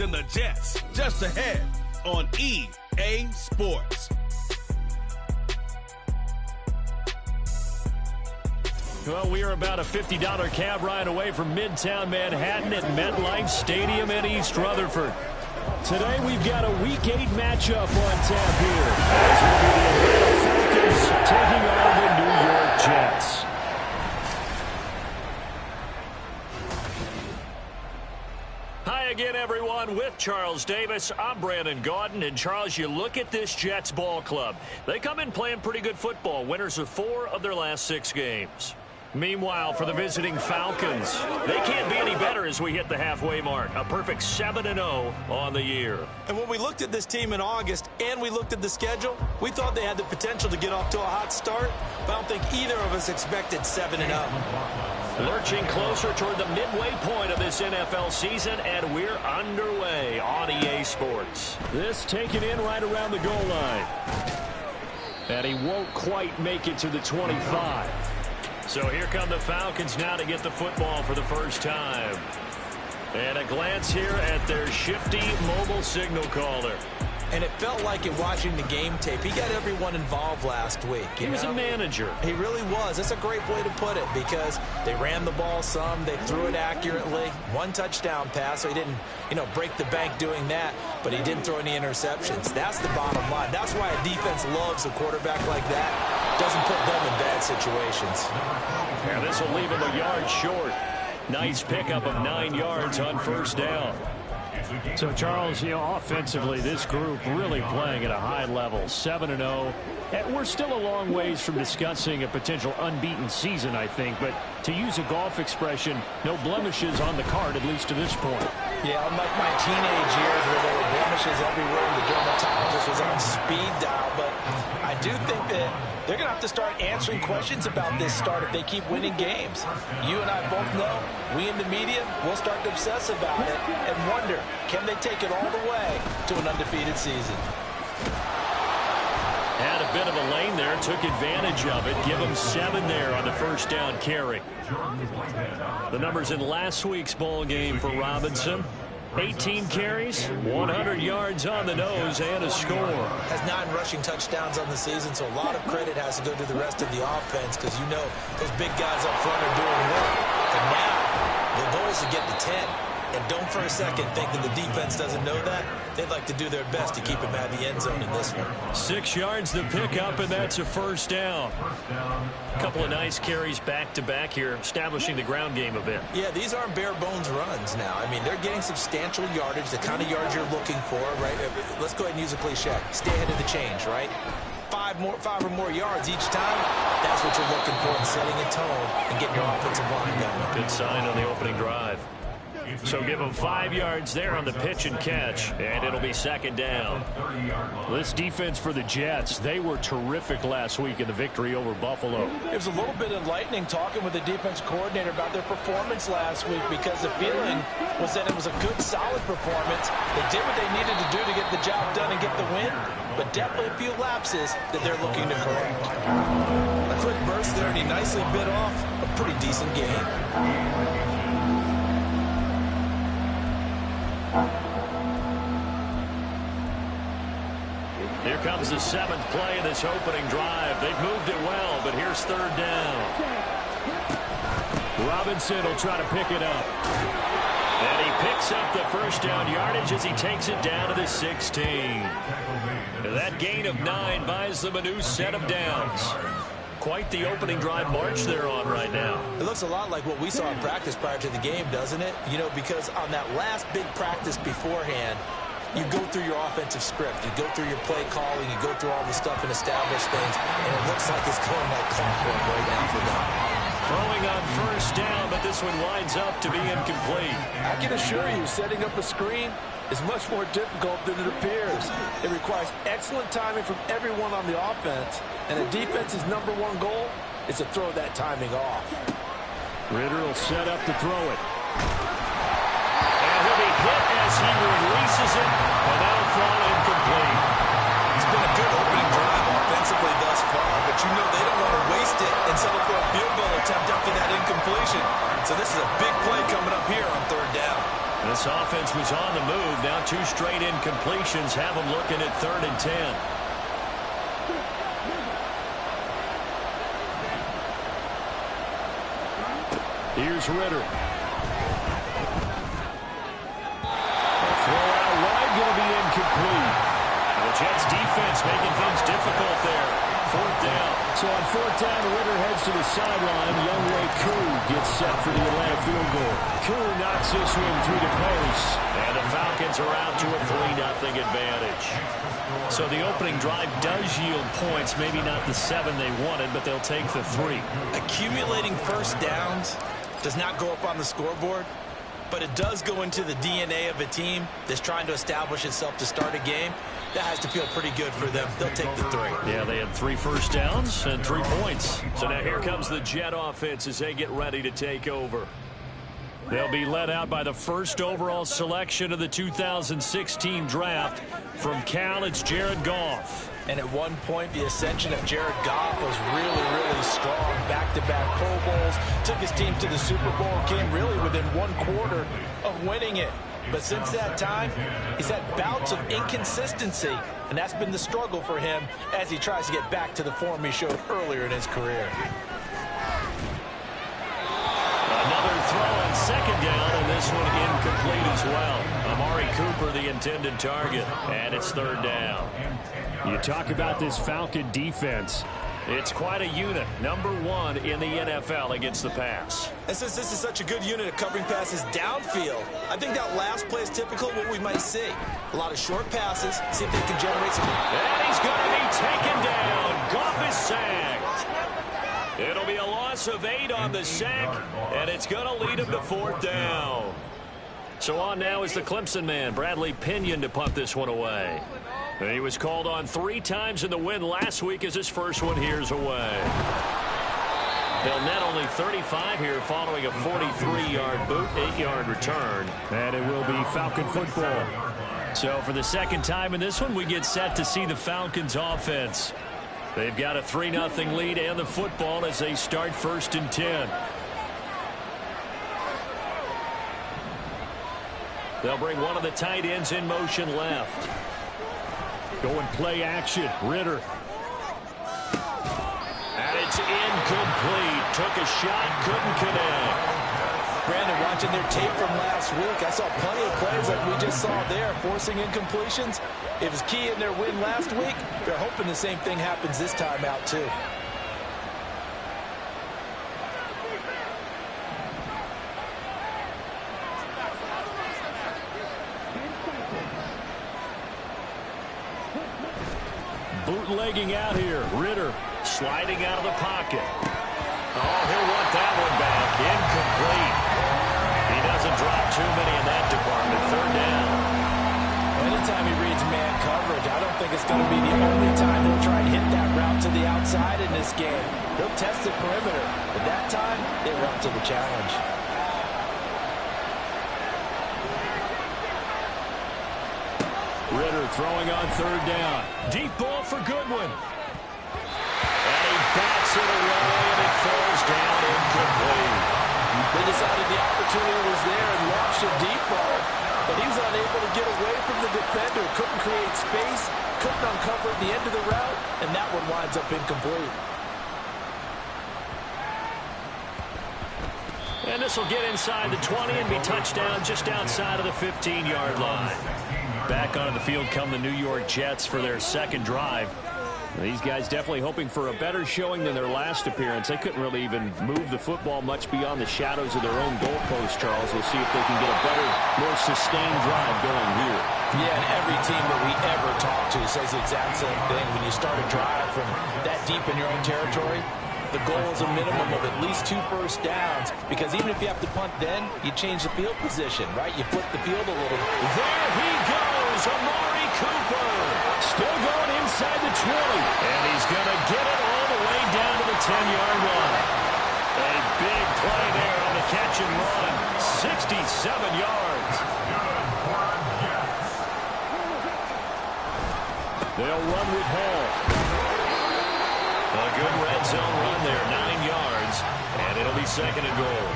and the Jets, just ahead on EA Sports. Well, we are about a $50 cab ride away from Midtown Manhattan at MetLife Stadium in East Rutherford. Today we've got a Week 8 matchup on tap here. As will be the Atlanta Falcons taking on the New York Jets. Hi again, everyone. With Charles Davis, I'm Brandon Gaudin. And, Charles, you look at this Jets ball club. They come in playing pretty good football, winners of 4 of their last 6 games. Meanwhile, for the visiting Falcons, they can't be any better as we hit the halfway mark. A perfect 7-0 on the year. And when we looked at this team in August and we looked at the schedule, we thought they had the potential to get off to a hot start, but I don't think either of us expected 7-0. Lurching closer toward the midway point of this NFL season, and we're underway on EA Sports. This taken in right around the goal line. And he won't quite make it to the 25. So here come the Falcons now to get the football for the first time. And a glance here at their shifty mobile signal caller. And it felt like it watching the game tape. He got everyone involved last week. He was a manager. He really was. That's a great way to put it because they ran the ball some. They threw it accurately. 1 touchdown pass, so he didn't, break the bank doing that, but he didn't throw any interceptions. That's the bottom line. That's why a defense loves a quarterback like that. Doesn't put them in bad situations. And this will leave him a yard short. Nice pickup of 9 yards on first down. So, Charles, offensively, this group really playing at a high level, 7-0. And we're still a long ways from discussing a potential unbeaten season, I think. But to use a golf expression, no blemishes on the card, at least to this point. Yeah, unlike my teenage years where there were blemishes everywhere and the dermatologist was on speed dial. But I do think that they're going to have to start answering questions about this start if they keep winning games. You and I both know, we in the media, will start to obsess about it and wonder, can they take it all the way to an undefeated season? Had a bit of a lane there, took advantage of it. Give them 7 there on the first down carry. The numbers in last week's ball game for Robinson. 18 carries, 100 yards on the nose, and a score. Has 9 rushing touchdowns on the season, so a lot of credit has to go to the rest of the offense because those big guys up front are doing work. And now the goal is to get to 10. And don't for a second think that the defense doesn't know that. They'd like to do their best to keep him out of the end zone in this one. 6 yards the pickup, and that's a first down. A couple of nice carries back-to-back here, establishing the ground game a bit. Yeah, these aren't bare-bones runs now. I mean, they're getting substantial yardage, the kind of yards you're looking for, right? Let's go ahead and use a cliche. Stay ahead of the change, right? 5 or more yards each time, that's what you're looking for in setting a tone and getting your offensive line going. Good sign on the opening drive. So give them 5 yards there on the pitch and catch, and it'll be second down. This defense for the Jets, they were terrific last week in the victory over Buffalo. It was a little bit enlightening talking with the defense coordinator about their performance last week because the feeling was that it was a good, solid performance. They did what they needed to do to get the job done and get the win, but definitely a few lapses that they're looking to correct. A quick burst there, and he nicely bit off a pretty decent game. Here comes the 7th play of this opening drive. They've moved it well, but here's third down. Robinson will try to pick it up. And he picks up the first down yardage as he takes it down to the 16. That gain of 9 buys them a new set of downs. Quite the opening drive march they're on right now. It looks a lot like what we saw in practice prior to the game, doesn't it? Because on that last big practice beforehand, you go through your offensive script, you go through your play calling, you go through all the stuff and establish things, and it looks like it's going like clockwork right now for them. Throwing on first down, but this one winds up to be incomplete. I can assure you, setting up a screen is much more difficult than it appears. It requires excellent timing from everyone on the offense, and a defense's #1 goal is to throw that timing off. Ritter will set up to throw it. And he'll be hit as he releases it, and that'll fall incomplete. It's been a good opening drive offensively thus far, but they don't want to waste it and settle for a field goal attempt after that incompletion. So this is a big play coming up here on third down. This offense was on the move. Now Now 2 straight incompletions have them looking at 3rd and 10. Here's Ritter. A throw out wide, going to be incomplete. The Jets defense making things difficult there. 4th down. So on 4th down, Ritter heads to the sideline. Younghoe Koo gets set for the Atlanta field goal. Koo knocks this one through the post. And the Falcons are out to a 3-0 advantage. So the opening drive does yield points. Maybe not the 7 they wanted, but they'll take the 3. Accumulating first downs does not go up on the scoreboard, but it does go into the DNA of a team that's trying to establish itself to start a game. That has to feel pretty good for them. They'll take the 3. Yeah, they had 3 first downs and 3 points. So now here comes the Jet offense as they get ready to take over. They'll be led out by the first overall selection of the 2016 draft. From Cal, it's Jared Goff. And at one point, the ascension of Jared Goff was really, really strong. Back-to-back Pro Bowls, took his team to the Super Bowl, came really within 1/4 of winning it. But since that time, he's had bouts of inconsistency, and that's been the struggle for him as he tries to get back to the form he showed earlier in his career. Another throw on 2nd down, and this one incomplete as well. Amari Cooper, the intended target, and it's 3rd down. You talk about this Falcon defense. It's quite a unit. Number 1 in the NFL against the pass. And since this is such a good unit of covering passes downfield, I think that last play is typical of what we might see. A lot of short passes, see if they can generate some... And he's going to be taken down. Goff is sacked. It'll be a loss of 8 on the sack, and it's going to lead him to 4th down. So on now is the Clemson man, Bradley Pinion, to punt this one away. He was called on 3 times in the win last week as his first one here's away. They'll net only 35 here following a 43-yard boot, 8-yard return. And it will be Falcon football. So for the 2nd time in this one, we get set to see the Falcons offense. They've got a 3-0 lead and the football as they start 1st and 10. They'll bring one of the tight ends in motion left. Going play action. Ritter. And it's incomplete. Took a shot, couldn't connect. Brandon, watching their tape from last week, I saw plenty of plays like we just saw there, forcing incompletions. It was key in their win last week. They're hoping the same thing happens this time out, too. Bootlegging out here. Ritter sliding out of the pocket. Oh, he'll want that one back. Incomplete. He doesn't drop too many in that department. 3rd down. Anytime he reads man coverage, I don't think it's going to be the only time he'll try and hit that route to the outside in this game. He'll test the perimeter, but that time they were up to the challenge. Ritter throwing on 3rd down. Deep ball for Goodwin. And he bats it away, and it falls down incomplete. They decided the opportunity was there and launched a deep ball, but he was unable to get away from the defender. Couldn't create space, couldn't uncover at the end of the route, and that one winds up incomplete. And this will get inside the 20 and be touchdown just outside of the 15-yard line. Back onto the field come the New York Jets for their 2nd drive. These guys definitely hoping for a better showing than their last appearance. They couldn't really even move the football much beyond the shadows of their own goalpost, Charles. We'll see if they can get a better, more sustained drive going here. Yeah, and every team that we ever talk to says the exact same thing. When you start a drive from that deep in your own territory, the goal is a minimum of at least 2 first downs, because even if you have to punt then, you change the field position, right? You flip the field a little. There he goes, Amari Cooper. Still going inside the 20. And he's going to get it all the way down to the 10-yard line. A big play there on the catch and run. 67 yards. They'll run with Hall. A good red zone run there, 9 yards, and it'll be 2nd and goal.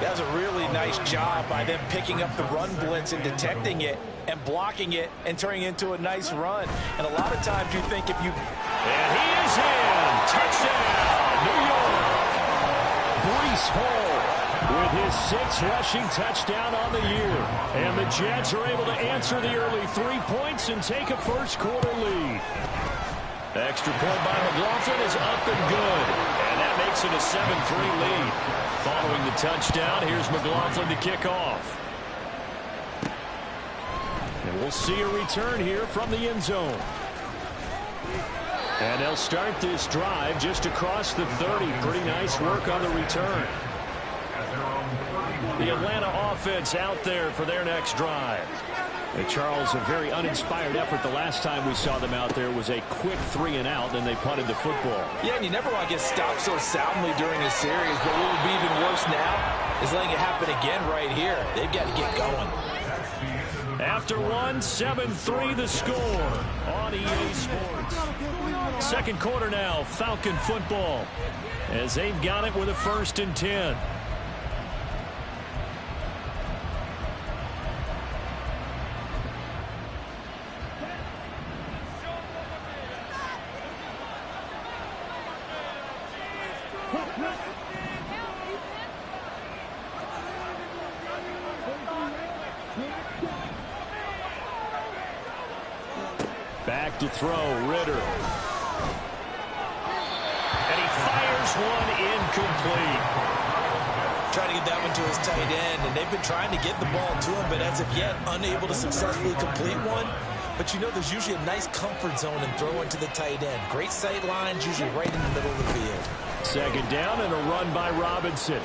That was a really nice job by them picking up the run blitz and detecting it. and blocking it and turning it into a nice run. And a lot of times you think if you... And he is in. Touchdown, New York. Breece Hall with his 6th rushing touchdown on the year. And the Jets are able to answer the early 3 points and take a first-quarter lead. Extra point by McLaughlin is up and good. And that makes it a 7-3 lead. Following the touchdown, here's McLaughlin to kick off. And we'll see a return here from the end zone. And they'll start this drive just across the 30. Pretty nice work on the return. The Atlanta offense out there for their next drive. And Charles, a very uninspired effort. The last time we saw them out there was a quick 3-and-out, and they punted the football. Yeah, and you never want to get stopped so soundly during a series, but what would be even worse now is letting it happen again right here. They've got to get going. After 7-3 the score on EA Sports. Second quarter now, Falcon football, as they've got it with a 1st and 10. Back to throw, Ritter. And he fires one incomplete. Trying to get that one to his tight end, and they've been trying to get the ball to him, but as of yet, unable to successfully complete one. But you know there's usually a nice comfort zone in throwing to the tight end. Great sight lines, usually right in the middle of the field. Second down and a run by Robinson.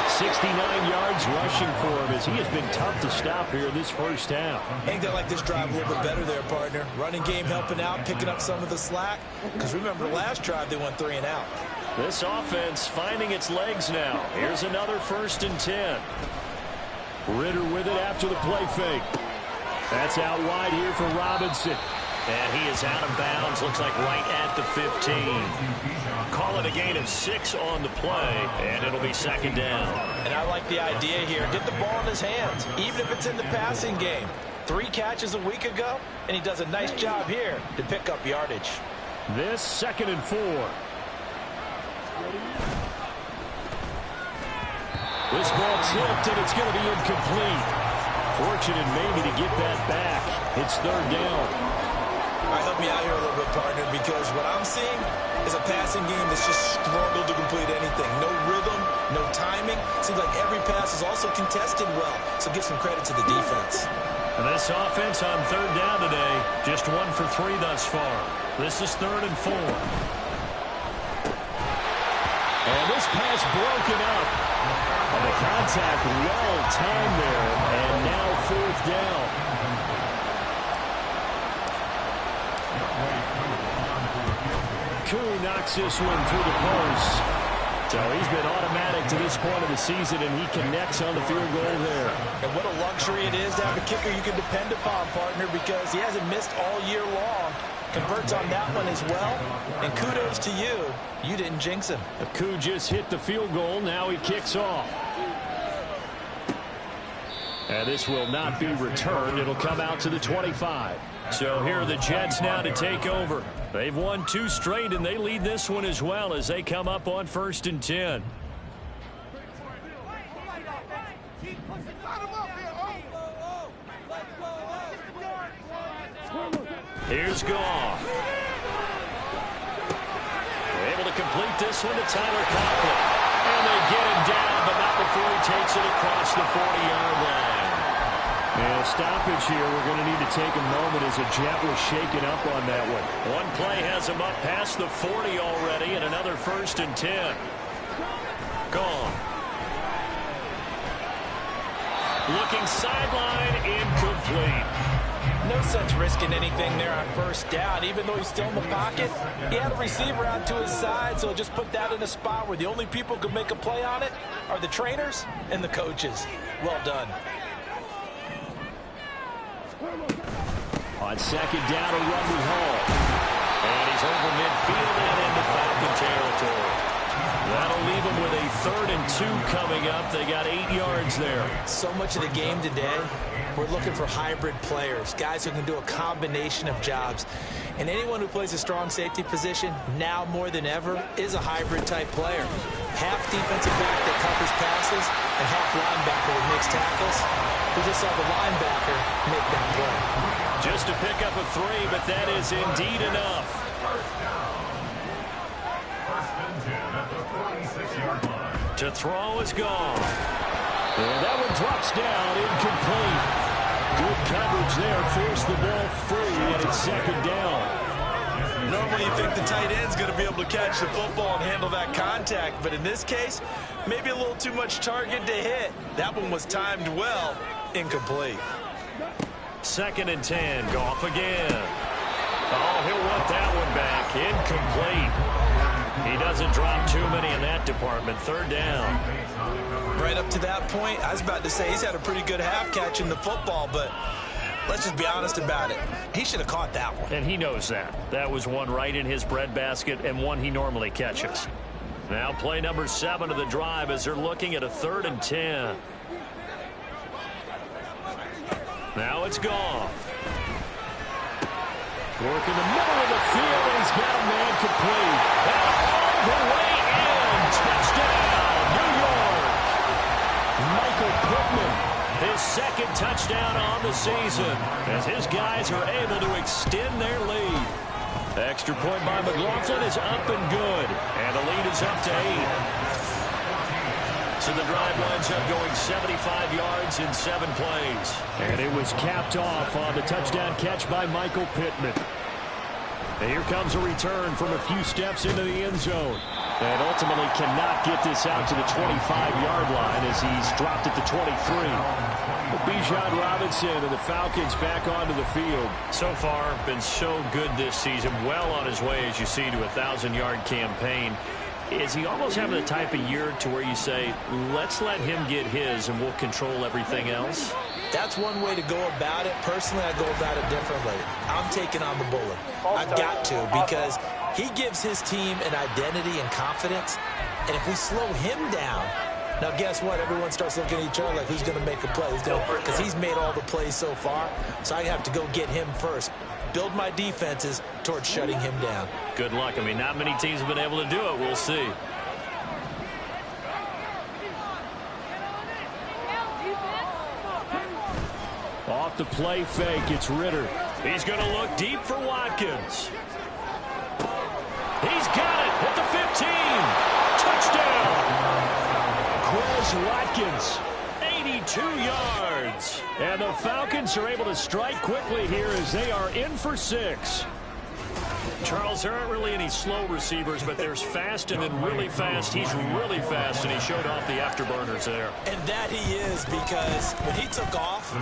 69 yards rushing for him as he has been tough to stop here this first half. I think they like this drive a little bit better there, partner. Running game helping out, picking up some of the slack. Because remember, the last drive they went 3-and-out. This offense finding its legs now. Here's another 1st and 10. Ritter with it after the play fake. That's out wide here for Robinson. And he is out of bounds, looks like right at the 15. Call it a gain of 6 on the play, and it'll be second down. And I like the idea here. Get the ball in his hands, even if it's in the passing game. 3 catches a week ago, and he does a nice job here to pick up yardage. This 2nd and 4. This ball tipped, and it's going to be incomplete. Fortunate maybe to get that back. It's 3rd down. All right, help me out here a little bit, partner, because what I'm seeing is a passing game that's just struggled to complete anything. No rhythm, no timing. Seems like every pass is also contested well, so give some credit to the defense. And this offense on 3rd down today, just 1 for 3 thus far. This is 3rd and 4. And this pass broken up. And the contact well timed there, and now 4th down. Koo knocks this one through the post. So he's been automatic to this point of the season, and he connects on the field goal there. And what a luxury it is to have a kicker you can depend upon, partner, because he hasn't missed all year long. Converts on that one as well. And kudos to you. You didn't jinx him. Koo just hit the field goal. Now he kicks off. And this will not be returned. It'll come out to the 25. So here are the Jets now to take over. They've won 2 straight, and they lead this one as well as they come up on 1st and 10. Here's Goff. They're able to complete this one to Tyler Conklin. And they get him down, but not before he takes it across the 40-yard line. And a stoppage here. We're going to need to take a moment as a Jet was shaken up on that one. One play has him up past the 40 already, and another 1st and 10. Gone. Looking sideline, incomplete. No sense risking anything there on 1st down. Even though he's still in the pocket, he had a receiver out to his side, so just put that in a spot where the only people who can make a play on it are the trainers and the coaches. Well done. On 2nd down, a run with Hall. And he's over midfield and into Falcon territory. That'll leave them with a 3rd and 2 coming up. They got 8 yards there. So much of the game today, we're looking for hybrid players, guys who can do a combination of jobs. And anyone who plays a strong safety position, now more than ever, is a hybrid-type player. Half defensive back that covers passes and half linebacker that makes tackles. We just saw the linebacker make that play. Just to pick up a 3, but that is indeed enough. To throw is gone. And that one drops down, incomplete. Good coverage there, forced the ball free, and it's 2nd down. Normally you think the tight end's going to be able to catch the football and handle that contact, but in this case, maybe a little too much target to hit. That one was timed well, incomplete. 2nd and 10, Goff again. Oh, he'll want that one back, incomplete. He doesn't drop too many in that department. 3rd down. Right up to that point, I was about to say he's had a pretty good half catching the football, but let's just be honest about it. He should have caught that one. And he knows that. That was one right in his breadbasket and one he normally catches. Now play number 7 of the drive as they're looking at a 3rd and 10. Now it's Goff. Work in the middle of the field, and he's got a man complete. And all the way in. Touchdown, New York. Michael Pittman. His 2nd touchdown on the season as his guys are able to extend their lead. The extra point by McLaughlin is up and good. And the lead is up to 8. So the drive winds up going 75 yards in 7 plays. And it was capped off on the touchdown catch by Michael Pittman. And here comes a return from a few steps into the end zone. And ultimately cannot get this out to the 25-yard line as he's dropped it to 23. Bijan Robinson and the Falcons back onto the field. So far, been so good this season. Well on his way, as you see, to a 1,000-yard campaign. Is he almost having the type of year to where you say, let's let him get his and we'll control everything else? That's one way to go about it. Personally, I go about it differently. I'm taking on the bullet. I've got to, because he gives his team an identity and confidence. And if we slow him down, now guess what? Everyone starts looking at each other like, who's going to make a play? Because he's made all the plays so far. So I have to go get him first. Build my defenses towards shutting him down. Good luck. I mean, not many teams have been able to do it. We'll see. Off the play fake, it's Ritter. He's going to look deep for Watkins. He's got it at the 15. Touchdown. Quez Watkins. 82 yards. And the Falcons are able to strike quickly here as they are in for 6. Charles, there aren't really any slow receivers, but there's fast and then really fast. He's really fast, and he showed off the afterburners there. And that he is, because when he took off,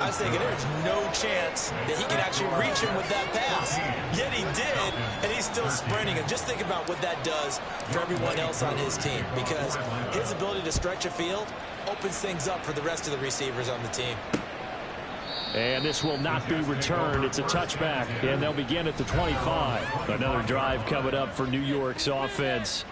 I was thinking there's no chance that he can actually reach him with that pass. Yet he did, and he's still sprinting. And just think about what that does for everyone else on his team, because his ability to stretch a field opens things up for the rest of the receivers on the team. And this will not be returned. It's a touchback, and they'll begin at the 25. Another drive coming up for New York's offense.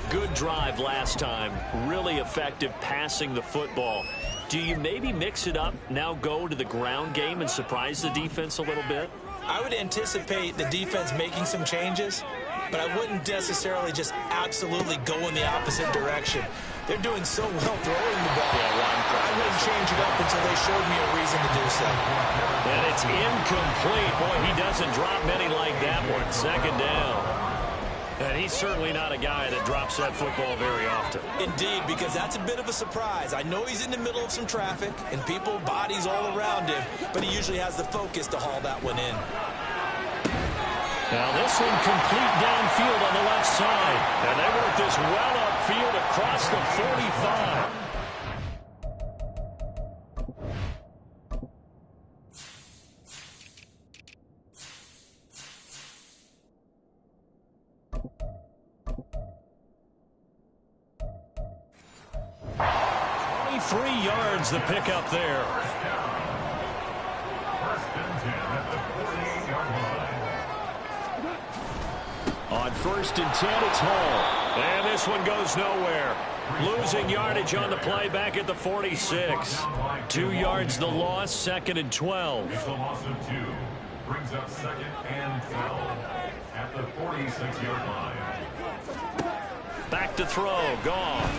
Good drive last time. Really effective passing the football. Do you maybe mix it up, now go to the ground game and surprise the defense a little bit? I would anticipate the defense making some changes, but I wouldn't necessarily just absolutely go in the opposite direction. They're doing so well throwing the ball. I wouldn't change it up until they showed me a reason to do so. And it's incomplete. Boy, he doesn't drop many like that one. 2nd down. And he's certainly not a guy that drops that football very often. Indeed, because that's a bit of a surprise. I know he's in the middle of some traffic and people, bodies all around him, but he usually has the focus to haul that one in. Now this one complete downfield on the left side. And they work this well upfield across the 45. Yards the pickup there. On 1st and 10, it's Hall. And this one goes nowhere. Losing yardage on the play back at the 46. 2 yards the loss, 2nd and 12. It's a loss of 2. Brings up 2nd and 12 at the 46-yard line. Back to throw. Goff.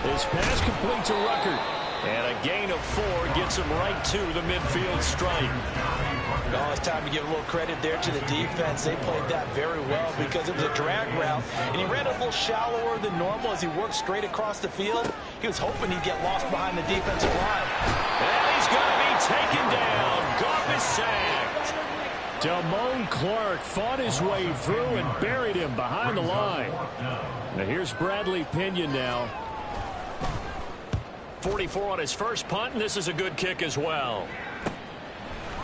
His pass complete to Ruckert. And a gain of 4 gets him right to the midfield stripe. Well, it's time to give a little credit there to the defense. They played that very well because it was a drag route, and he ran a little shallower than normal as he worked straight across the field. He was hoping he'd get lost behind the defensive line. And he's going to be taken down. Goff is sacked. Damone Clark fought his way through and buried him behind the line. Now here's Bradley Pinion now. 44 on his first punt, and this is a good kick as well.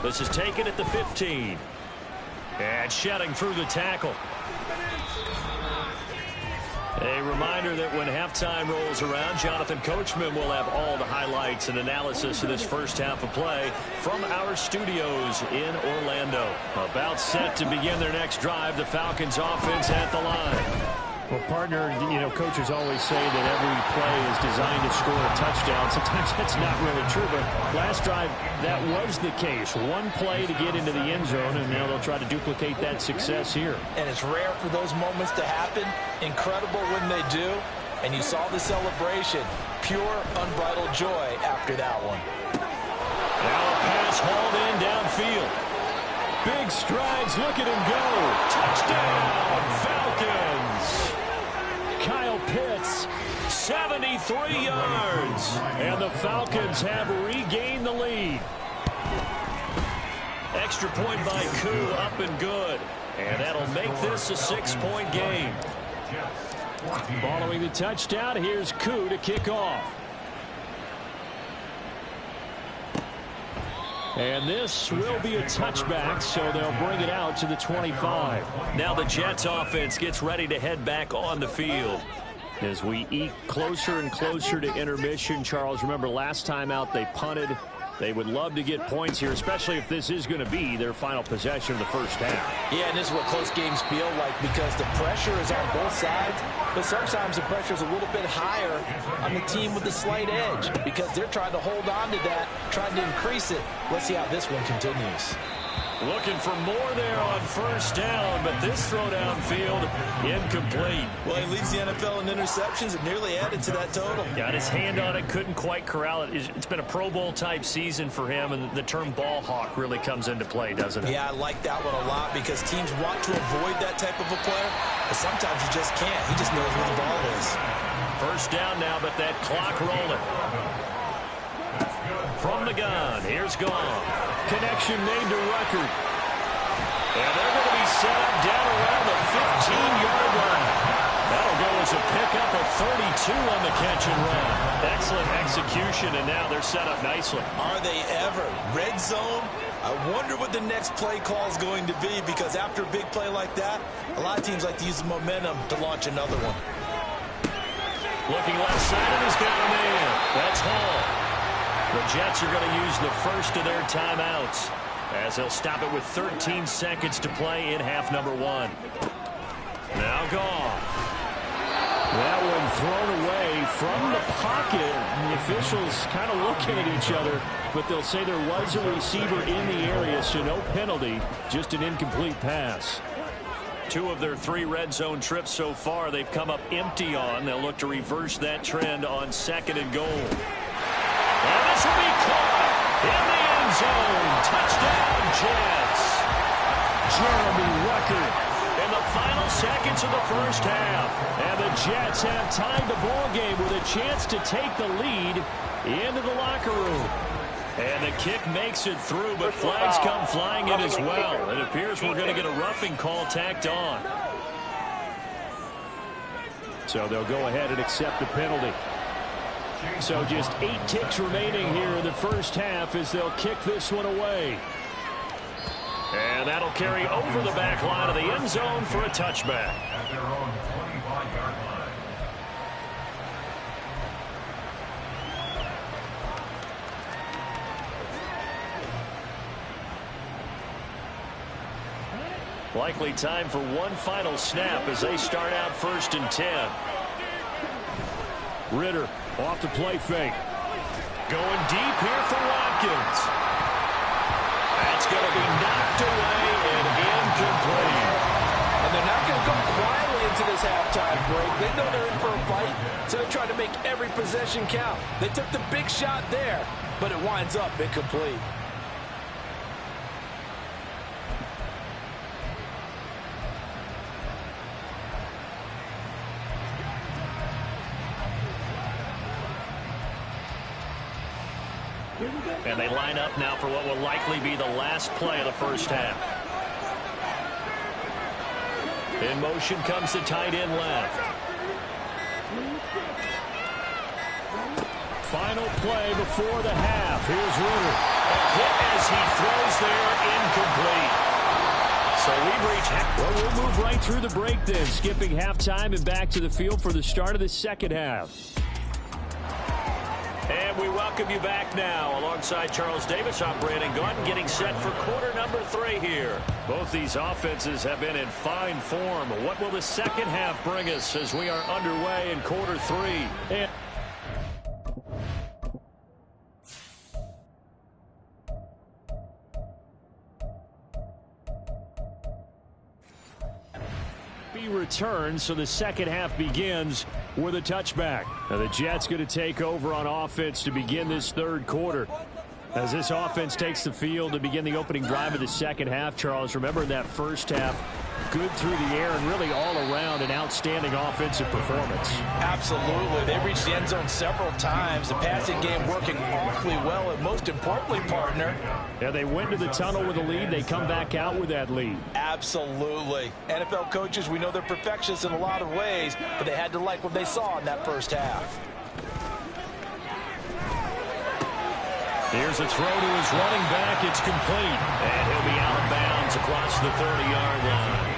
This is taken at the 15. And shedding through the tackle. A reminder that when halftime rolls around, Jonathan Coachman will have all the highlights and analysis of this first half of play from our studios in Orlando. About set to begin their next drive, the Falcons offense at the line. Well, partner, you know, coaches always say that every play is designed to score a touchdown. Sometimes that's not really true, but last drive, that was the case. One play to get into the end zone, and now they'll try to duplicate that success here. And it's rare for those moments to happen. Incredible when they do. And you saw the celebration. Pure, unbridled joy after that one. Now a pass hauled in downfield. Big strides. Look at him go. Touchdown, Falcons. Kyle Pitts, 73 yards. and the Falcons have regained the lead. Extra point by Koo, up and good. And that'll make this a 6-point game. Following the touchdown, here's Koo to kick off. And this will be a touchback, so they'll bring it out to the 25. Now the Jets offense gets ready to head back on the field. As we eke closer and closer to intermission, Charles, remember last time out they punted. They would love to get points here, especially if this is going to be their final possession of the first half. Yeah, and this is what close games feel like because the pressure is on both sides, but sometimes the pressure is a little bit higher on the team with the slight edge because they're trying to hold on to that, trying to increase it. Let's see how this one continues. Looking for more there on first down, but this throw downfield incomplete. Well, he leads the NFL in interceptions and nearly added to that total. Got his hand on it, couldn't quite corral it. It's been a Pro Bowl type season for him, and the term ball hawk really comes into play, doesn't it? Yeah, I like that one a lot because teams want to avoid that type of a player, but sometimes you just can't. He just knows where the ball is. First down now, but that clock rolling. From the gun, here's Goff. Connection made to Ruckert. And they're going to be set up down around the 15-yard line. That'll go as a pickup of 32 on the catch and run. Excellent execution, and now they're set up nicely. Are they ever? Red zone? I wonder what the next play call is going to be because after a big play like that, a lot of teams like to use the momentum to launch another one. Looking left side, and he's got a man. That's Hall. The Jets are going to use the first of their timeouts as they'll stop it with 13 seconds to play in half number 1. Now Goff. That one thrown away from the pocket. The officials kind of looking at each other, but they'll say there was a receiver in the area, so no penalty, just an incomplete pass. 2 of their 3 red zone trips so far they've come up empty on. They'll look to reverse that trend on 2nd and goal. And this will be caught in the end zone. Touchdown, Jets. Jeremy Ruckert. In the final seconds of the first half. And the Jets have tied the ball game with a chance to take the lead into the locker room. And the kick makes it through, but flags come flying in as well. It appears we're going to get a roughing call tacked on. So they'll go ahead and accept the penalty. So just 8 ticks remaining here in the first half as they'll kick this one away. And that'll carry over the back line of the end zone for a touchback. At their own 25-yard line. Likely time for one final snap as they start out 1st and 10. Ritter off the play fake. Going deep here for Watkins. That's going to be knocked away and incomplete. And they're not going to go quietly into this halftime break. They know they're in for a fight, so they're trying to make every possession count. They took the big shot there, but it winds up incomplete. And they line up now for what will likely be the last play of the first half. In motion comes the tight end left. Final play before the half. Here's Ritter. A hit as he throws there, incomplete. So we've reached... Well, we'll move right through the break then, skipping halftime and back to the field for the start of the second half. And we welcome you back now. Alongside Charles Davis, I'm Brandon Gaudin, getting set for quarter number 3 here. Both these offenses have been in fine form. What will the second half bring us as we are underway in quarter 3? And returns, so the second half begins with a touchback. Now the Jets going to take over on offense to begin this third quarter. As this offense takes the field to begin the opening drive of the second half, Charles, remember in that first half, good through the air and really all around an outstanding offensive performance. Absolutely. They reached the end zone several times. The passing game working awfully well, and most importantly, partner. Yeah, they went to the tunnel with a lead. They come back out with that lead. Absolutely. NFL coaches, we know they're perfectionists in a lot of ways, but they had to like what they saw in that first half. Here's a throw to his running back. It's complete. And he'll be out of bounds across the 30-yard line.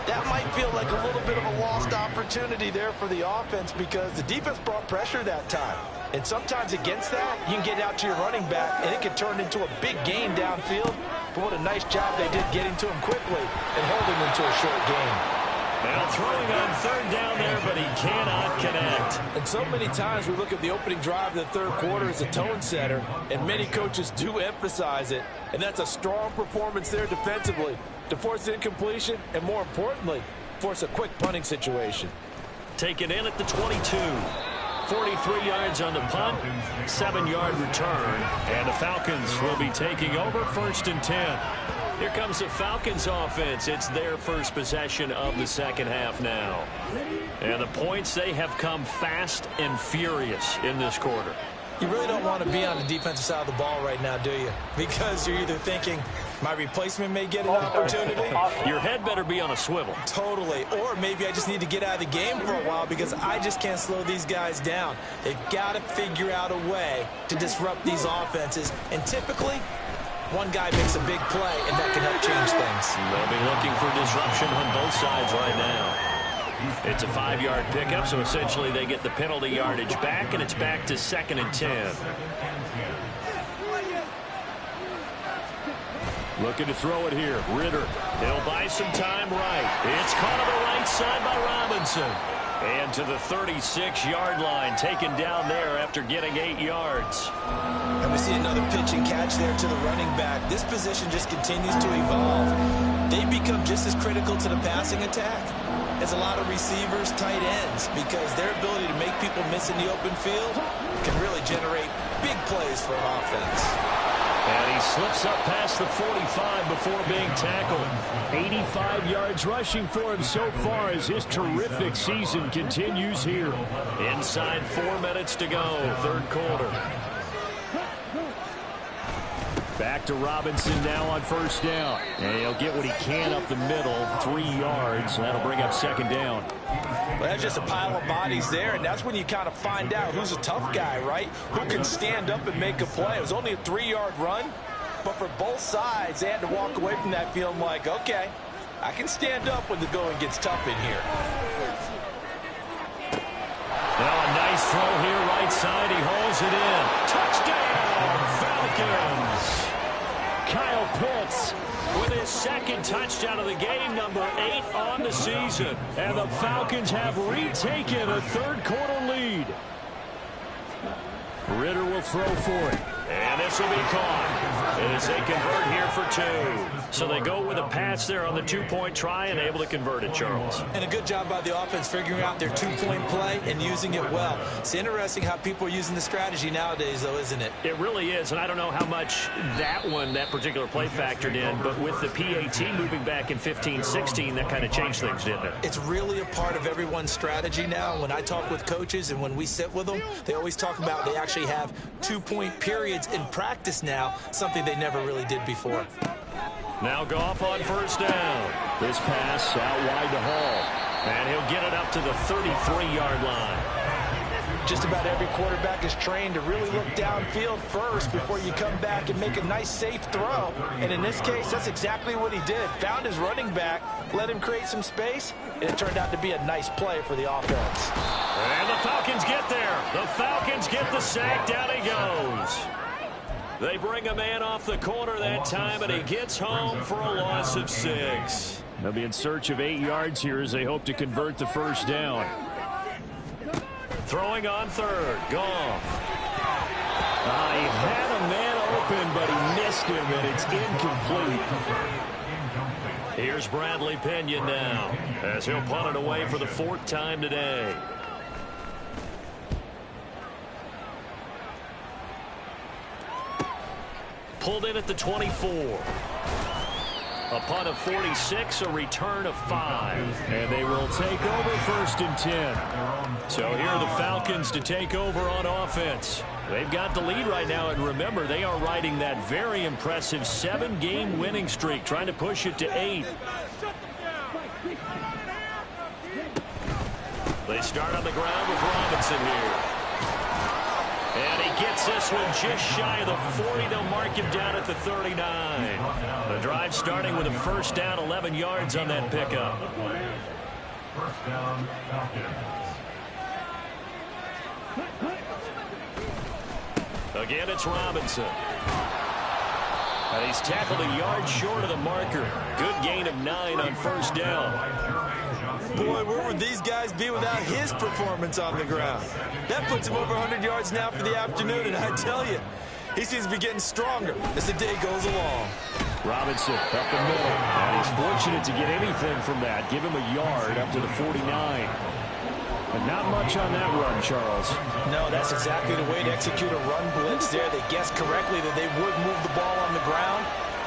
That might feel like a little bit of a lost opportunity there for the offense because the defense brought pressure that time. And sometimes against that, you can get out to your running back, and it can turn into a big gain downfield. But what a nice job they did getting to him quickly and holding him to a short gain. Now throwing on third down there, but he cannot connect. And so many times we look at the opening drive of the third quarter as a tone setter, and many coaches do emphasize it. And that's a strong performance there defensively to force incompletion and, more importantly, force a quick punting situation. Taken in at the 22. 43 yards on the punt, 7-yard return, and the Falcons will be taking over 1st and 10. Here comes the Falcons offense. It's their first possession of the second half now. And the points, they have come fast and furious in this quarter. You really don't want to be on the defensive side of the ball right now, do you? Because you're either thinking, my replacement may get an opportunity. Your head better be on a swivel. Totally. Or maybe I just need to get out of the game for a while because I just can't slow these guys down. They've got to figure out a way to disrupt these offenses. And typically, one guy makes a big play, and that can help change things. They'll be looking for disruption on both sides right now. It's a 5-yard pickup, so essentially they get the penalty yardage back, and it's back to 2nd and 10. Looking to throw it here. Ritter. He'll buy some time right. It's caught on the right side by Robinson. And to the 36-yard line, taken down there after getting 8 yards. And we see another pitch and catch there to the running back. This position just continues to evolve. They become just as critical to the passing attack as a lot of receivers, tight ends, because their ability to make people miss in the open field can really generate big plays for an offense. And he slips up past the 45 before being tackled. 85 yards rushing for him so far as his terrific season continues here. Inside 4 minutes to go, third quarter. Back to Robinson now on first down. And he'll get what he can up the middle, 3 yards. That'll bring up second down. Well, that's just a pile of bodies there, and that's when you kind of find out who's a tough guy, right? Who can stand up and make a play. It was only a 3-yard run, but for both sides, they had to walk away from that feeling like, okay, I can stand up when the going gets tough in here. Now a nice throw here, right side. He hauls it in. Touchdown, Falcons! Kyle Pitts with his second touchdown of the game, number 8 on the season. And the Falcons have retaken a third-quarter lead. Ritter will throw for it. And this will be caught as they convert here for 2. So they go with a pass there on the 2-point try and able to convert it, Charles. And a good job by the offense figuring out their 2-point play and using it well. It's interesting how people are using the strategy nowadays, though, isn't it? It really is, and I don't know how much that particular play factored in, but with the PAT moving back in 15-16, that kind of changed things, didn't it? It's really a part of everyone's strategy now. When I talk with coaches and when we sit with them, they always talk about they actually have 2-point periods in practice now, something they never really did before. Now Goff on first down. This pass out wide to Hall. And he'll get it up to the 33-yard line. Just about every quarterback is trained to really look downfield first before you come back and make a nice, safe throw. And in this case, that's exactly what he did. Found his running back, let him create some space, and it turned out to be a nice play for the offense. And the Falcons get there. The Falcons get the sack. Down he goes. They bring a man off the corner that time, and he gets home for a loss of 6. They'll be in search of 8 yards here as they hope to convert the first down. Throwing on third. Goff. He had a man open, but he missed him, and it's incomplete. Here's Bradley Pinion now as he'll punt it away for the 4th time today. Pulled in at the 24. A punt of 46, a return of 5. And they will take over 1st and 10. So here are the Falcons to take over on offense. They've got the lead right now, and remember, they are riding that very impressive 7-game winning streak, trying to push it to 8. They start on the ground with Robinson here. And he gets this one just shy of the 40. They'll mark him down at the 39. The drive starting with a first down, 11 yards on that pickup. First down, Falcons. Again, it's Robinson. And he's tackled a yard short of the marker. Good gain of 9 on first down. Boy, where would these guys be without his performance on the ground? That puts him over 100 yards now for the afternoon, and I tell you, he seems to be getting stronger as the day goes along. Robinson up the middle, and he's fortunate to get anything from that. Give him a yard up to the 49. But not much on that run, Charles. No, that's exactly the way to execute a run blitz there. They guessed correctly that they would move the ball on the ground,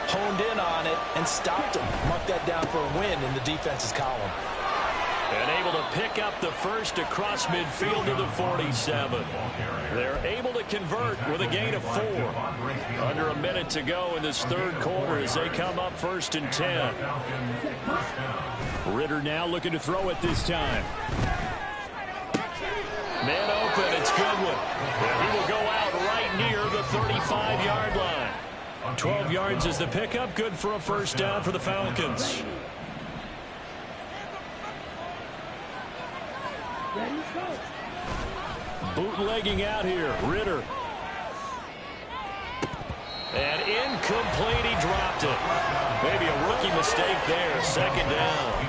honed in on it, and stopped him. Mark that down for a win in the defense's column. And able to pick up the first across midfield to the 47. They're able to convert with a gain of 4. Under a minute to go in this third quarter as they come up 1st and 10. Ritter now looking to throw it this time. Man open, it's Goodwin. And he will go out right near the 35-yard line. 12 yards is the pickup, good for a first down for the Falcons. Bootlegging out here, Ritter. And incomplete, he dropped it. Maybe a rookie mistake there, second down.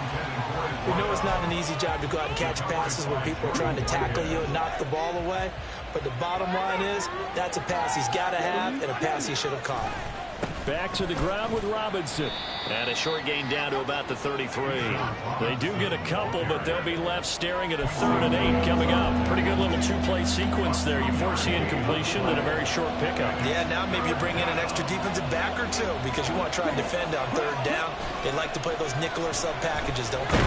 We know it's not an easy job to go out and catch passes when people are trying to tackle you and knock the ball away. But the bottom line is, that's a pass he's got to have and a pass he should have caught. Back to the ground with Robinson. And a short gain down to about the 33. They do get a couple, but they'll be left staring at a 3rd and 8 coming up. Pretty good little 2-play sequence there. You foresee incompletion and a very short pickup. Yeah, now maybe you bring in an extra defensive back or 2 because you want to try and defend on 3rd down. They like to play those nickel or sub packages, don't they?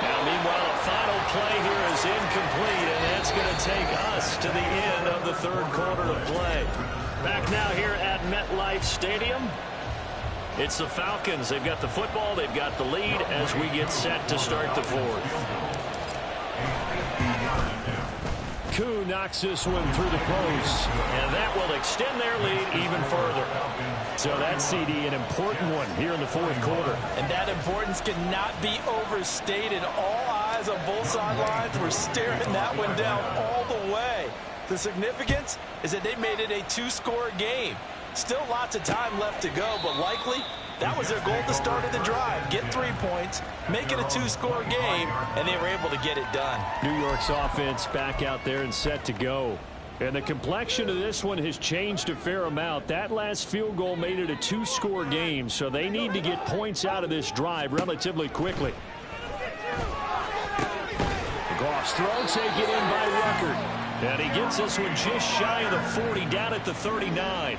Now, meanwhile, a final play here is incomplete, and that's going to take us to the end of the third quarter of play. Back now here at MetLife Stadium. It's the Falcons. They've got the football. They've got the lead as we get set to start the fourth. Koo knocks this one through the post. And that will extend their lead even further. So that's, CD, an important one here in the fourth quarter. And that importance cannot be overstated. All eyes on both sidelines were staring that one down all the way. The significance is that they made it a 2-score game. Still lots of time left to go, but likely that was their goal at the start of the drive. Get 3 points, make it a 2-score game, and they were able to get it done. New York's offense back out there and set to go. And the complexion of this one has changed a fair amount. That last field goal made it a 2-score game, so they need to get points out of this drive relatively quickly. Goff's throw taken in by Ruckert. And he gets this one just shy of the 40, down at the 39.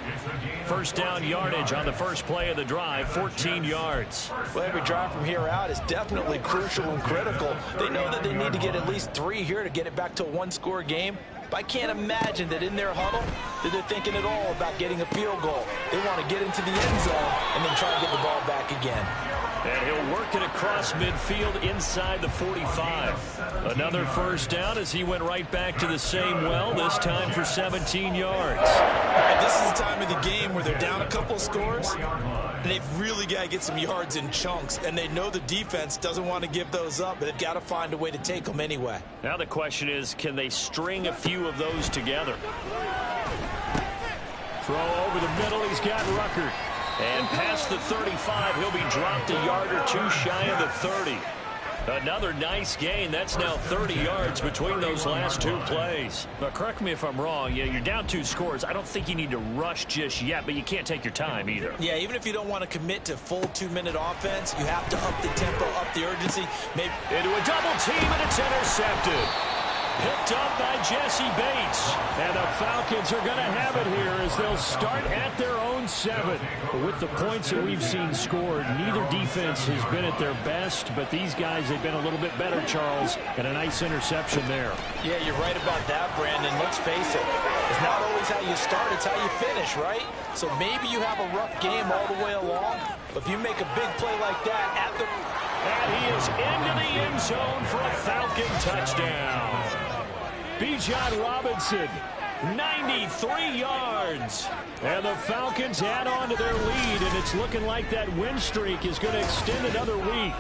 First down yardage on the first play of the drive, 14 yards. Well, every drive from here out is definitely crucial and critical. They know that they need to get at least 3 here to get it back to a 1-score game. But I can't imagine that in their huddle that they're thinking at all about getting a field goal. They want to get into the end zone and then try to get the ball back again. And he'll work it across midfield inside the 45. Another first down as he went right back to the same well, this time for 17 yards. All right, this is the time of the game where they're down a couple scores, and they've really got to get some yards in chunks, and they know the defense doesn't want to give those up, but they've got to find a way to take them anyway. Now the question is, can they string a few of those together? Throw over the middle, he's got Ruckert. And past the 35, he'll be dropped a yard or 2 shy of the 30. Another nice gain. That's now 30 yards between those last 2 plays. But correct me if I'm wrong. Yeah, you're down 2 scores. I don't think you need to rush just yet, but you can't take your time either. Yeah, even if you don't want to commit to full 2-minute offense, you have to up the tempo, up the urgency. Maybe into a double team, and it's intercepted. Picked up by Jesse Bates. And the Falcons are going to have it here as they'll start at their own 7. With the points that we've seen scored, neither defense has been at their best, but these guys have been a little bit better, Charles, and a nice interception there. Yeah, you're right about that, Brandon. Let's face it. It's not always how you start, it's how you finish, right? So maybe you have a rough game all the way along, but if you make a big play like that at the... And he is into the end zone for a Falcon touchdown. Bijan Robinson, 93 yards. And the Falcons add on to their lead, and it's looking like that win streak is going to extend another week.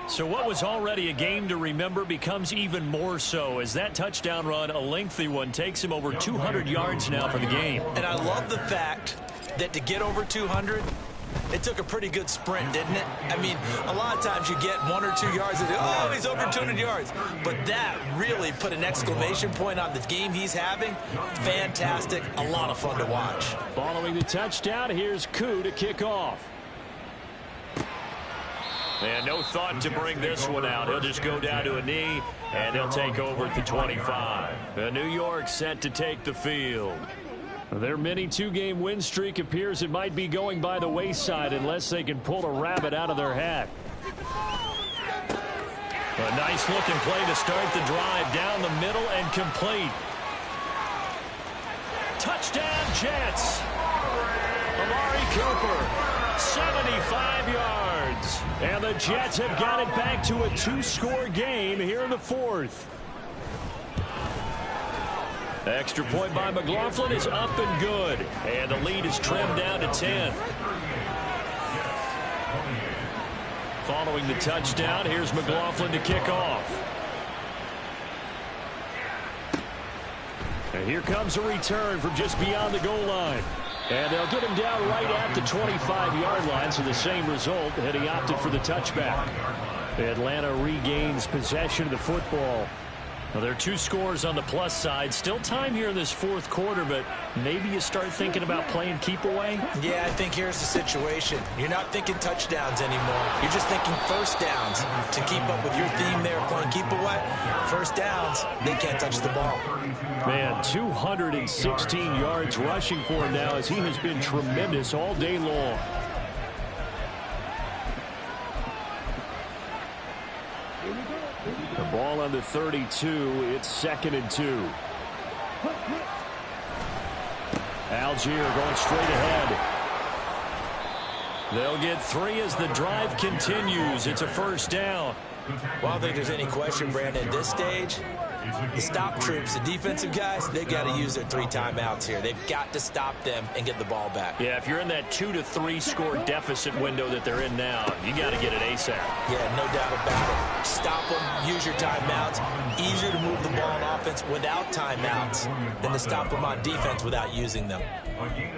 So what was already a game to remember becomes even more so as that touchdown run, a lengthy one, takes him over 200 yards now for the game. And I love the fact that to get over 200, it took a pretty good sprint, didn't it? I mean, a lot of times you get 1 or 2 yards and oh, he's over 200 yards. But that really put an exclamation point on the game he's having. Fantastic. A lot of fun to watch. Following the touchdown, here's Koo to kick off. And no thought to bring this one out. He'll just go down to a knee, and he'll take over at the 25. The New York set to take the field. Their mini 2-game win streak appears it might be going by the wayside unless they can pull a rabbit out of their hat. A nice-looking play to start the drive down the middle and complete. Touchdown, Jets. Amari Cooper, 75 yards. And the Jets have got it back to a 2-score game here in the 4th. Extra point by McLaughlin is up and good. And the lead is trimmed down to 10. Following the touchdown, here's McLaughlin to kick off. And here comes a return from just beyond the goal line. And they'll get him down right at the 25-yard line, so the same result, and he opted for the touchback. Atlanta regains possession of the football. Well, there are 2 scores on the plus side. Still time here in this 4th quarter, but maybe you start thinking about playing keep away? Yeah, I think here's the situation. You're not thinking touchdowns anymore. You're just thinking first downs. To keep up with your theme there, playing keep away, first downs, they can't touch the ball. Man, 216 yards rushing for him now as he has been tremendous all day long. The ball on the 32. It's 2nd and 2. Algier going straight ahead. They'll get 3 as the drive continues. It's a first down. Well, I don't think there's any question, Brandon, at this stage, The stop troops, the defensive guys, they got to use their 3 timeouts here. They've got to stop them and get the ball back. Yeah, if you're in that 2 to 3 score deficit window that they're in now, you got to get it ASAP. Yeah, no doubt about it. Stop them, use your timeouts. Easier to move the ball on offense without timeouts than to stop them on defense without using them.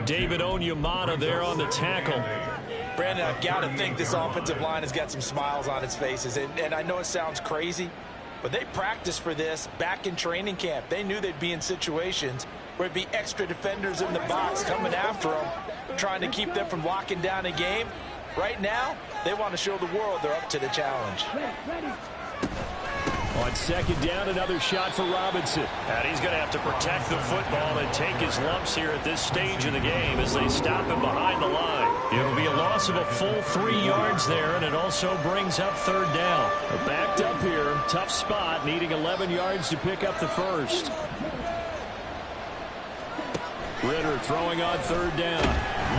David Onyemata there on the tackle. Brandon, I've got to think this offensive line has got some smiles on its faces. And I know it sounds crazy, but they practiced for this back in training camp. They knew they'd be in situations where it'd be extra defenders in the box coming after them, trying to keep them from locking down a game. Right now, they want to show the world they're up to the challenge. On second down, another shot for Robinson. And he's going to have to protect the football and take his lumps here at this stage of the game as they stop him behind the line. It'll be a loss of a full 3 yards there, and it also brings up third down. Backed up here, tough spot, needing 11 yards to pick up the first. Ritter throwing on third down.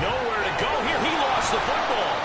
Nowhere to go here. He lost the football.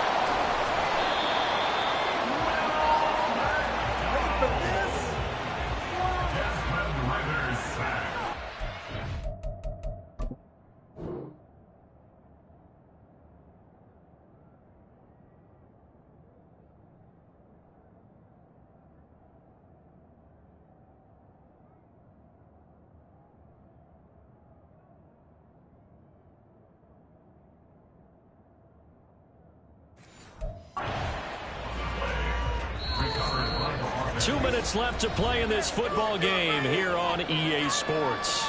Two minutes left to play in this football game here on EA Sports.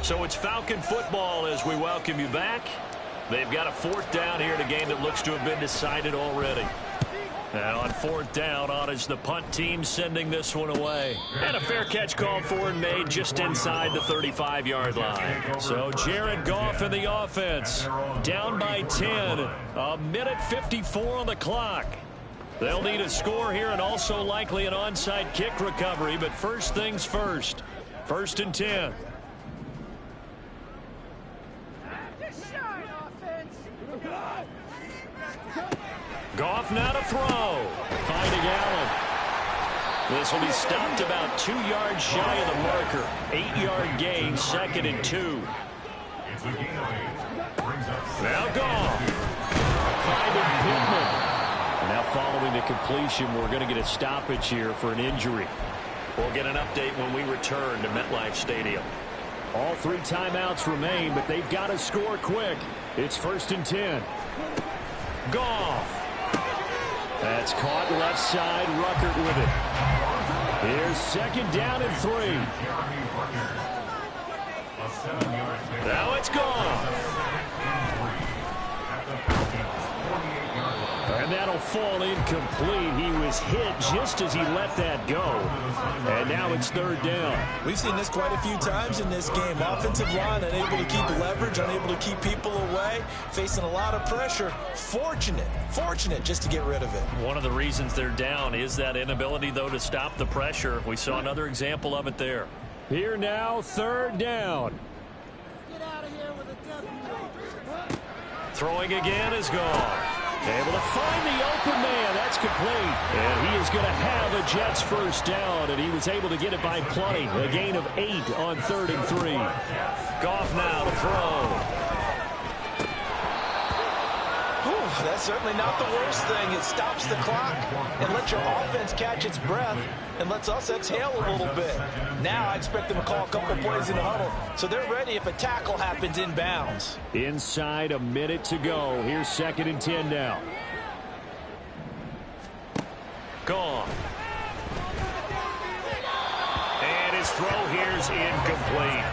So it's Falcon football as we welcome you back. They've got a fourth down here in a game that looks to have been decided already. And on fourth down, on is the punt team sending this one away. And a fair catch called for and made just inside the 35-yard line. So Jared Goff in the offense. Down by 10. A minute 54 on the clock. They'll need a score here and also likely an onside kick recovery. But first things first. First and 10. Goff now to throw. Finding Allen. This will be stopped about 2 yards shy of the marker. 8-yard gain, second and 2. Now Goff. Finding Pittman. Now following the completion, we're going to get a stoppage here for an injury. We'll get an update when we return to MetLife Stadium. All 3 timeouts remain, but they've got to score quick. It's first and 10. Goff. That's caught left side. Ruckert with it. Here's second down and 3. Now it's Goff. And that'll fall incomplete. He was hit just as he let that go. And now it's third down. We've seen this quite a few times in this game. Offensive line unable to keep leverage, unable to keep people away, facing a lot of pressure. Fortunate just to get rid of it. One of the reasons they're down is that inability, though, to stop the pressure. We saw another example of it there. Here now, third down. Get out of here with a W. Throwing again is Goff. Able to find the open man. That's complete. And he is going to have a Jets first down, and he was able to get it by plenty. A gain of 8 on third and 3. Goff now to throw. That's certainly not the worst thing. It stops the clock and lets your offense catch its breath and lets us exhale a little bit. Now I expect them to call a couple plays in the huddle, so they're ready if a tackle happens inbounds. Inside a minute to go. Here's second and 10 now. Gone. And his throw here's incomplete.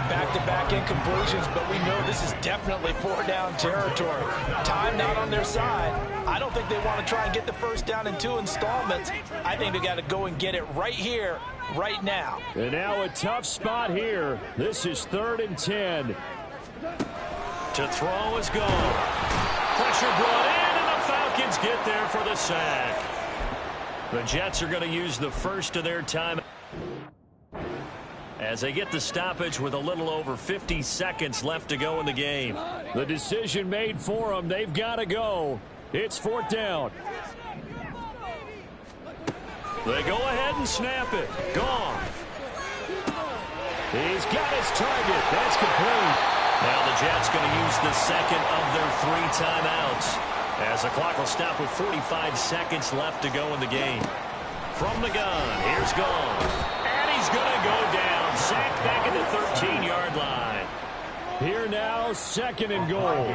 Back-to-back incompletions, but we know this is definitely 4-down territory. Time not on their side. I don't think they want to try and get the first down in 2 installments. I think they got to go and get it right here, right now. And now a tough spot here. This is third and 10. To throw is gone. Pressure brought in, and the Falcons get there for the sack. The Jets are going to use the first of their time as they get the stoppage with a little over 50 seconds left to go in the game. The decision made for them. They've got to go. It's fourth down. They go ahead and snap it. Gone. He's got his target. That's complete. Now the Jets going to use the second of their 3 timeouts, as the clock will stop with 45 seconds left to go in the game. From the gun, here's Goff. And he's going to go down. Sacked back at the 13-yard line. Here now, 2nd and goal.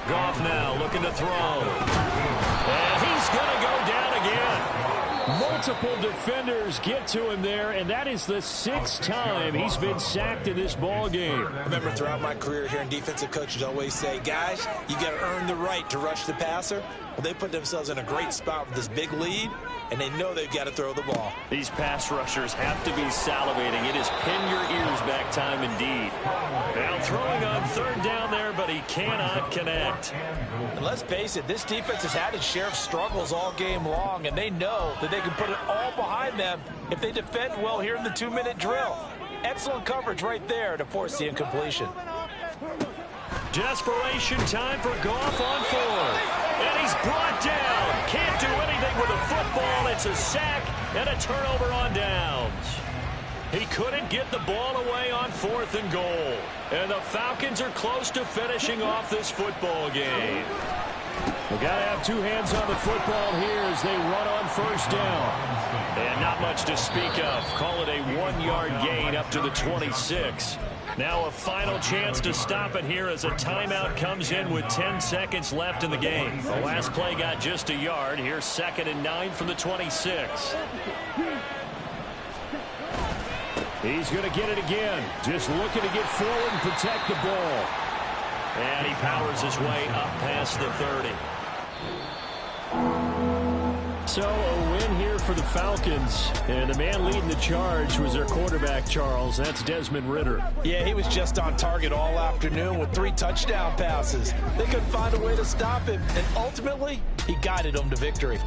Goff now looking to throw. And he's going to go down again. Multiple defenders get to him there, and that is the 6th time he's been sacked in this ball game. I remember throughout my career hearing defensive coaches always say, guys, you got to earn the right to rush the passer. Well, they put themselves in a great spot with this big lead, and they know they've got to throw the ball. These pass rushers have to be salivating. It is pin your ears back time indeed. Now throwing on 3rd down there, but he cannot connect. And let's face it, this defense has had its share of struggles all game long, and they know that they can put it all behind them if they defend well here in the 2-minute drill. Excellent coverage right there to force the incompletion. Desperation time for Goff on 4th. And he's brought down. Can't do anything with a football. It's a sack and a turnover on downs. He couldn't get the ball away on 4th and goal. And the Falcons are close to finishing off this football game. We've got to have 2 hands on the football here as they run on 1st down. And not much to speak of. Call it a 1-yard gain up to the 26. Now a final chance to stop it here as a timeout comes in with 10 seconds left in the game. The last play got just a yard. Here's 2nd and 9 from the 26. He's going to get it again. Just looking to get forward and protect the ball. And he powers his way up past the 30. So a win here for the Falcons. And the man leading the charge was their quarterback, Charles. That's Desmond Ridder. Yeah, he was just on target all afternoon with 3 touchdown passes. They couldn't find a way to stop him, and ultimately, he guided them to victory.